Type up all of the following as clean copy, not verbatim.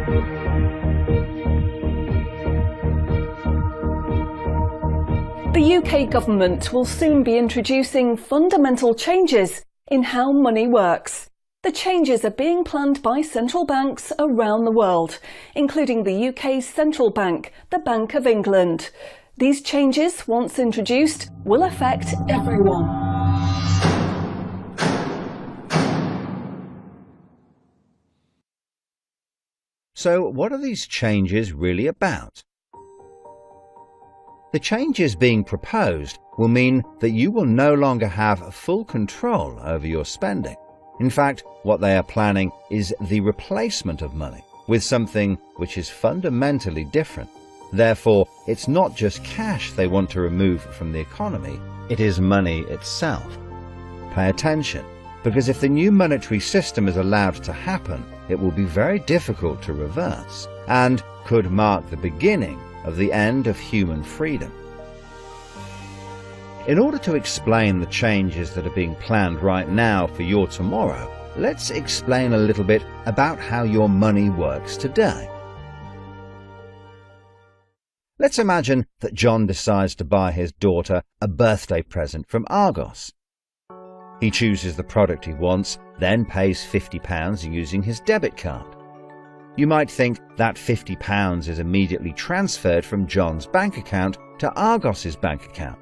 The UK government will soon be introducing fundamental changes in how money works. The changes are being planned by central banks around the world, including the UK's central bank, the Bank of England. These changes, once introduced, will affect everyone. So what are these changes really about? The changes being proposed will mean that you will no longer have full control over your spending. In fact, what they are planning is the replacement of money with something which is fundamentally different. Therefore, it's not just cash they want to remove from the economy, it is money itself. Pay attention, because if the new monetary system is allowed to happen, it will be very difficult to reverse and could mark the beginning of the end of human freedom. In order to explain the changes that are being planned right now for your tomorrow, let's explain a little bit about how your money works today. Let's imagine that John decides to buy his daughter a birthday present from Argos. He chooses the product he wants, then pays £50 using his debit card. You might think that £50 is immediately transferred from John's bank account to Argos's bank account.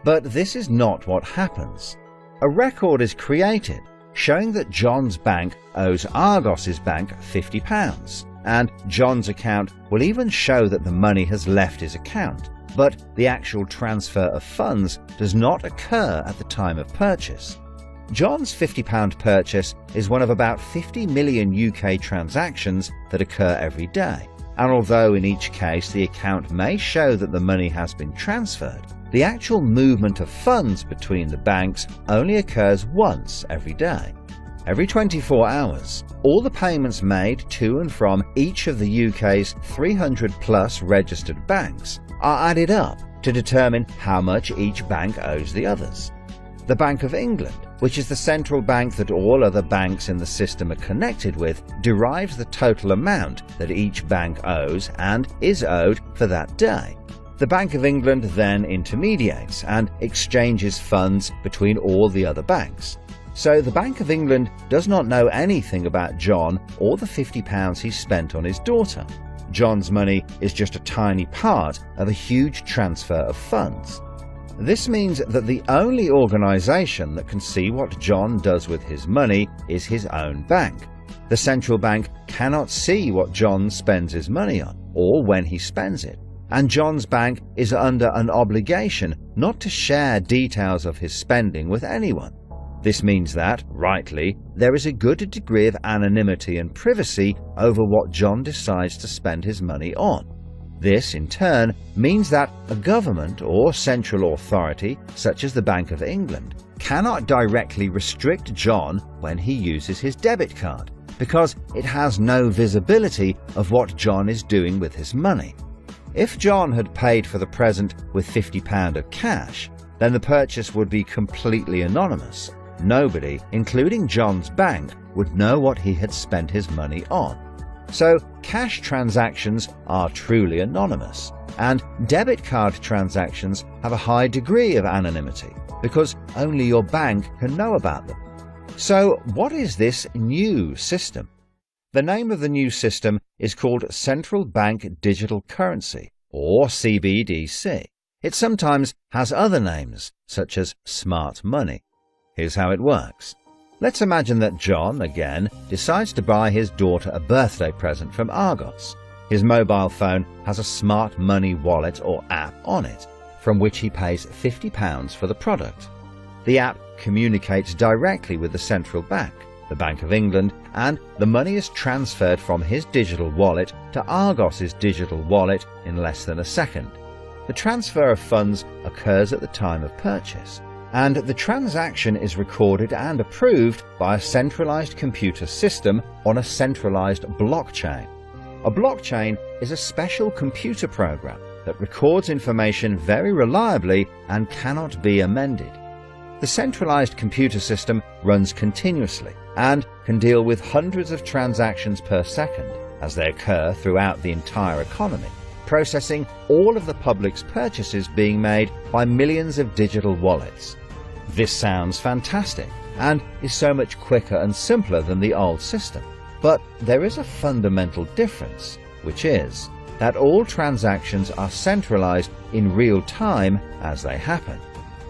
But this is not what happens. A record is created showing that John's bank owes Argos's bank £50, and John's account will even show that the money has left his account, but the actual transfer of funds does not occur at the time of purchase. John's £50 purchase is one of about 50 million UK transactions that occur every day, and although in each case the account may show that the money has been transferred, the actual movement of funds between the banks only occurs once every day. Every 24 hours, all the payments made to and from each of the UK's 300+ registered banks are added up to determine how much each bank owes the others. The Bank of England, which is the central bank that all other banks in the system are connected with, derives the total amount that each bank owes and is owed for that day. The Bank of England then intermediates and exchanges funds between all the other banks. So the Bank of England does not know anything about John or the £50 he spent on his daughter. John's money is just a tiny part of a huge transfer of funds. This means that the only organisation that can see what John does with his money is his own bank. The central bank cannot see what John spends his money on or when he spends it, and John's bank is under an obligation not to share details of his spending with anyone. This means that, rightly, there is a good degree of anonymity and privacy over what John decides to spend his money on. This, in turn, means that a government or central authority, such as the Bank of England, cannot directly restrict John when he uses his debit card, because it has no visibility of what John is doing with his money. If John had paid for the present with £50 of cash, then the purchase would be completely anonymous. Nobody, including John's bank, would know what he had spent his money on. So cash transactions are truly anonymous, and debit card transactions have a high degree of anonymity because only your bank can know about them. So what is this new system? The name of the new system is called Central Bank Digital Currency, or CBDC. It sometimes has other names, such as smart money. Here's how it works. Let's imagine that John, again, decides to buy his daughter a birthday present from Argos. His mobile phone has a smart money wallet or app on it, from which he pays £50 for the product. The app communicates directly with the central bank, the Bank of England, and the money is transferred from his digital wallet to Argos's digital wallet in less than a second. The transfer of funds occurs at the time of purchase, and the transaction is recorded and approved by a centralized computer system on a centralized blockchain. A blockchain is a special computer program that records information very reliably and cannot be amended. The centralized computer system runs continuously and can deal with hundreds of transactions per second, as they occur throughout the entire economy, processing all of the public's purchases being made by millions of digital wallets. This sounds fantastic and is so much quicker and simpler than the old system. But there is a fundamental difference, which is that all transactions are centralized in real time as they happen.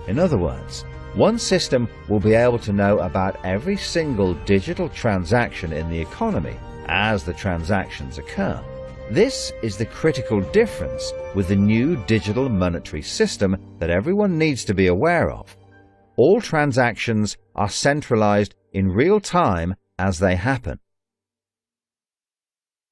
In other words, one system will be able to know about every single digital transaction in the economy as the transactions occur. This is the critical difference with the new digital monetary system that everyone needs to be aware of. All transactions are centralized in real time as they happen.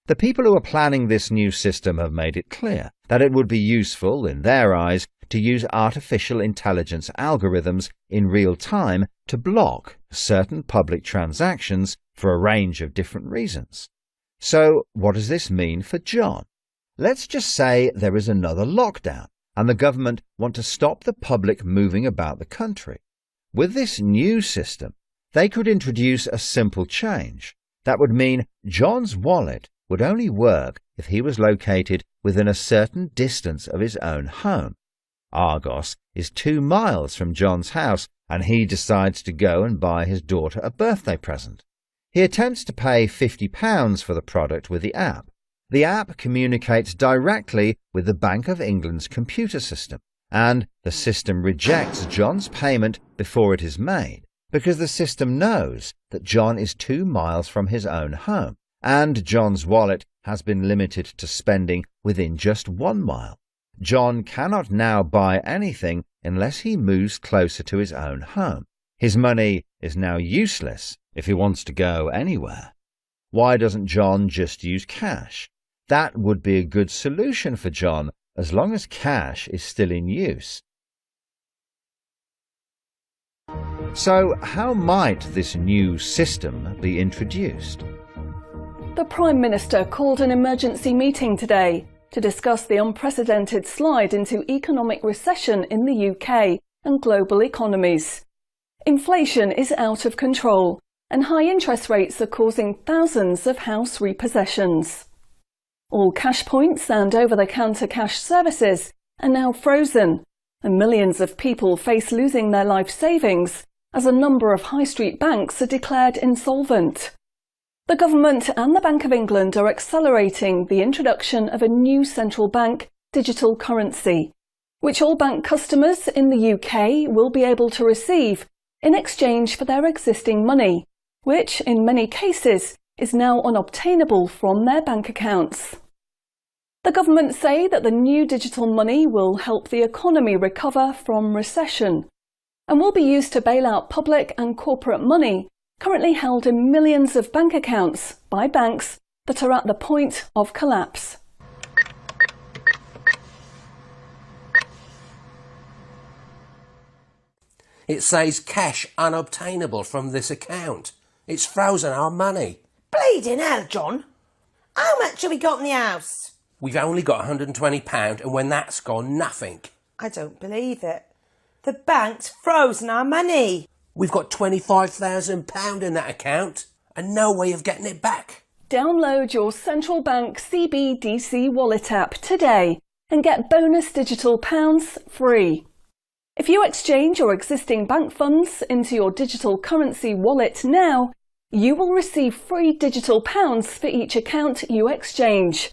The people who are planning this new system have made it clear that it would be useful, in their eyes, to use artificial intelligence algorithms in real time to block certain public transactions for a range of different reasons. So, what does this mean for John? Let's just say there is another lockdown and the government want to stop the public moving about the country. With this new system, they could introduce a simple change. That would mean John's wallet would only work if he was located within a certain distance of his own home. Argos is 2 miles from John's house, and he decides to go and buy his daughter a birthday present. He attempts to pay £50 for the product with the app. The app communicates directly with the Bank of England's computer system, and the system rejects John's payment before it is made, because the system knows that John is 2 miles from his own home, and John's wallet has been limited to spending within just 1 mile. John cannot now buy anything unless he moves closer to his own home. His money is now useless if he wants to go anywhere. Why doesn't John just use cash? That would be a good solution for John as long as cash is still in use. So, how might this new system be introduced? The Prime Minister called an emergency meeting today to discuss the unprecedented slide into economic recession in the UK and global economies. Inflation is out of control, and high interest rates are causing thousands of house repossessions. All cash points and over-the-counter cash services are now frozen, and millions of people face losing their life savings as a number of high street banks are declared insolvent. The government and the Bank of England are accelerating the introduction of a new central bank digital currency, which all bank customers in the UK will be able to receive in exchange for their existing money, which in many cases is now unobtainable from their bank accounts. The government say that the new digital money will help the economy recover from recession and will be used to bail out public and corporate money currently held in millions of bank accounts by banks that are at the point of collapse. It says cash unobtainable from this account. It's frozen our money. Bleeding hell, John. How much have we got in the house? We've only got £120, and when that's gone, nothing. I don't believe it. The bank's frozen our money. We've got £25,000 in that account and no way of getting it back. Download your central bank CBDC wallet app today and get bonus digital pounds free. If you exchange your existing bank funds into your digital currency wallet now, you will receive free digital pounds for each account you exchange.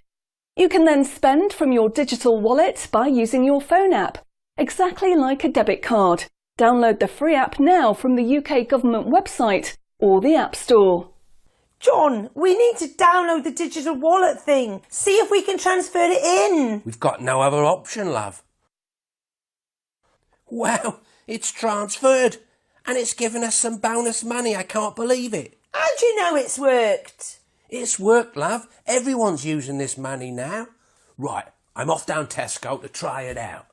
You can then spend from your digital wallet by using your phone app, exactly like a debit card. Download the free app now from the UK government website or the App Store. John, we need to download the digital wallet thing. See if we can transfer it in. We've got no other option, love. Wow, it's transferred and it's given us some bonus money. I can't believe it. How do you know it's worked? It's worked, love. Everyone's using this money now. Right, I'm off down Tesco to try it out.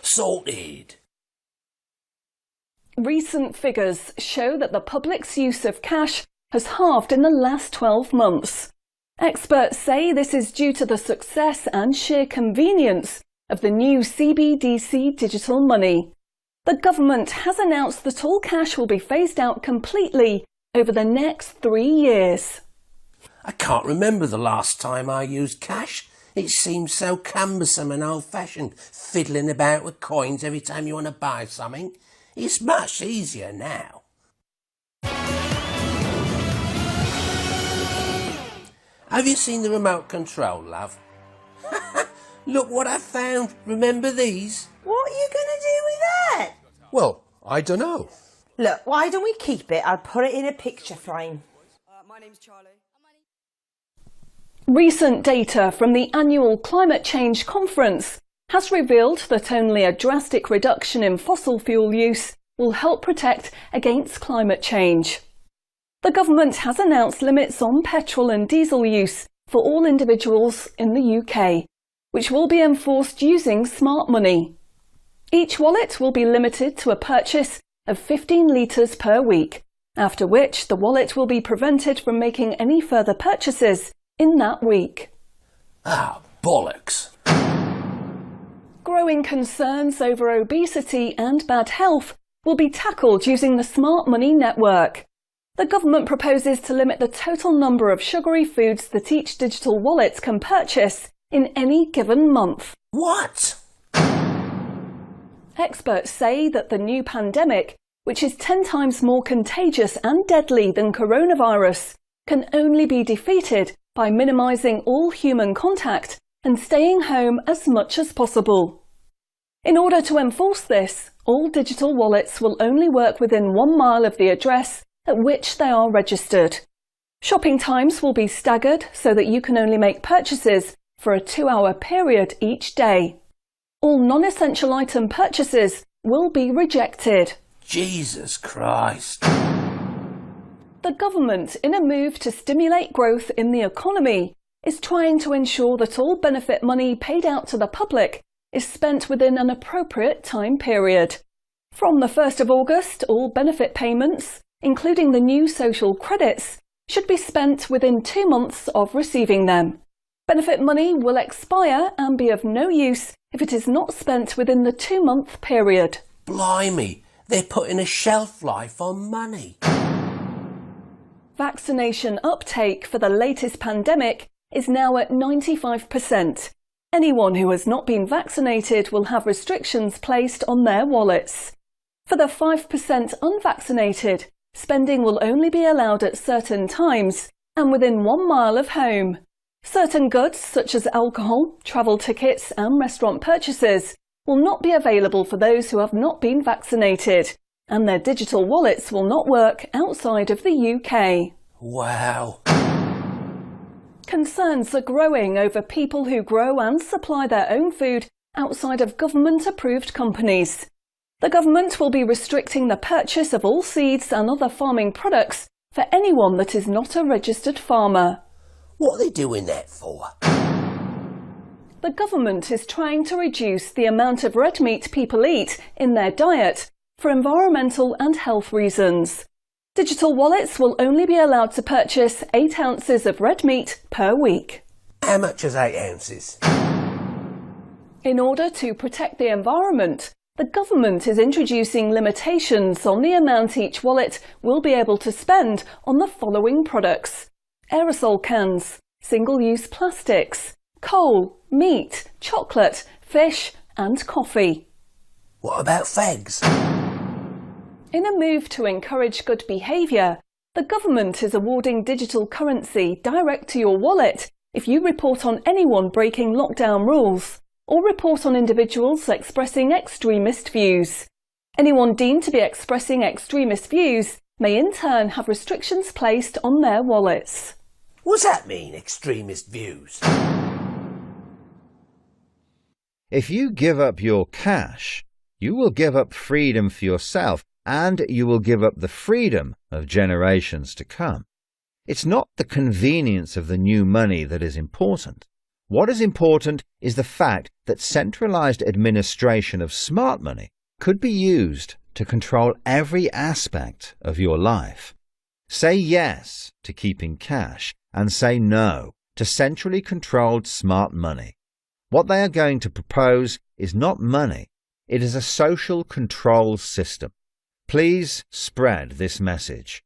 Sorted. Recent figures show that the public's use of cash has halved in the last 12 months. Experts say this is due to the success and sheer convenience of the new CBDC digital money. The government has announced that all cash will be phased out completely over the next 3 years. I can't remember the last time I used cash. It seems so cumbersome and old-fashioned, fiddling about with coins every time you want to buy something. It's much easier now. Have you seen the remote control, love? Look what I found. Remember these? What are you going to do with that? Well, I don't know. Look, why don't we keep it? I'll put it in a picture frame. My name's Charlie. Recent data from the annual Climate Change Conference has revealed that only a drastic reduction in fossil fuel use will help protect against climate change. The government has announced limits on petrol and diesel use for all individuals in the UK, which will be enforced using smart money. Each wallet will be limited to a purchase of 15 litres per week, after which the wallet will be prevented from making any further purchases in that week. Ah, bollocks. Growing concerns over obesity and bad health will be tackled using the Smart Money Network. The government proposes to limit the total number of sugary foods that each digital wallet can purchase in any given month. What? Experts say that the new pandemic, which is 10 times more contagious and deadly than coronavirus, can only be defeated by minimising all human contact and staying home as much as possible. In order to enforce this, all digital wallets will only work within 1 mile of the address at which they are registered. Shopping times will be staggered so that you can only make purchases for a 2-hour period each day. All non-essential item purchases will be rejected. Jesus Christ. The government, in a move to stimulate growth in the economy, is trying to ensure that all benefit money paid out to the public is spent within an appropriate time period. From the 1st of August, all benefit payments, including the new social credits, should be spent within 2 months of receiving them. Benefit money will expire and be of no use if it is not spent within the 2-month period. Blimey, they're putting a shelf life on money. Vaccination uptake for the latest pandemic is now at 95%. Anyone who has not been vaccinated will have restrictions placed on their wallets. For the 5% unvaccinated, spending will only be allowed at certain times and within 1 mile of home. Certain goods, such as alcohol, travel tickets and restaurant purchases, will not be available for those who have not been vaccinated, and their digital wallets will not work outside of the UK. Wow. Concerns are growing over people who grow and supply their own food outside of government-approved companies. The government will be restricting the purchase of all seeds and other farming products for anyone that is not a registered farmer. What are they doing that for? The government is trying to reduce the amount of red meat people eat in their diet for environmental and health reasons. Digital wallets will only be allowed to purchase 8 ounces of red meat per week. How much is 8 ounces? In order to protect the environment, the government is introducing limitations on the amount each wallet will be able to spend on the following products: aerosol cans, single-use plastics, coal, meat, chocolate, fish and coffee. What about fags? In a move to encourage good behaviour, the government is awarding digital currency direct to your wallet if you report on anyone breaking lockdown rules or report on individuals expressing extremist views. Anyone deemed to be expressing extremist views may in turn have restrictions placed on their wallets. What's that mean, extremist views? If you give up your cash, you will give up freedom for yourself, and you will give up the freedom of generations to come. It's not the convenience of the new money that is important. What is important is the fact that centralized administration of smart money could be used to control every aspect of your life. Say yes to keeping cash and say no to centrally controlled smart money. What they are going to propose is not money, it is a social control system. Please spread this message.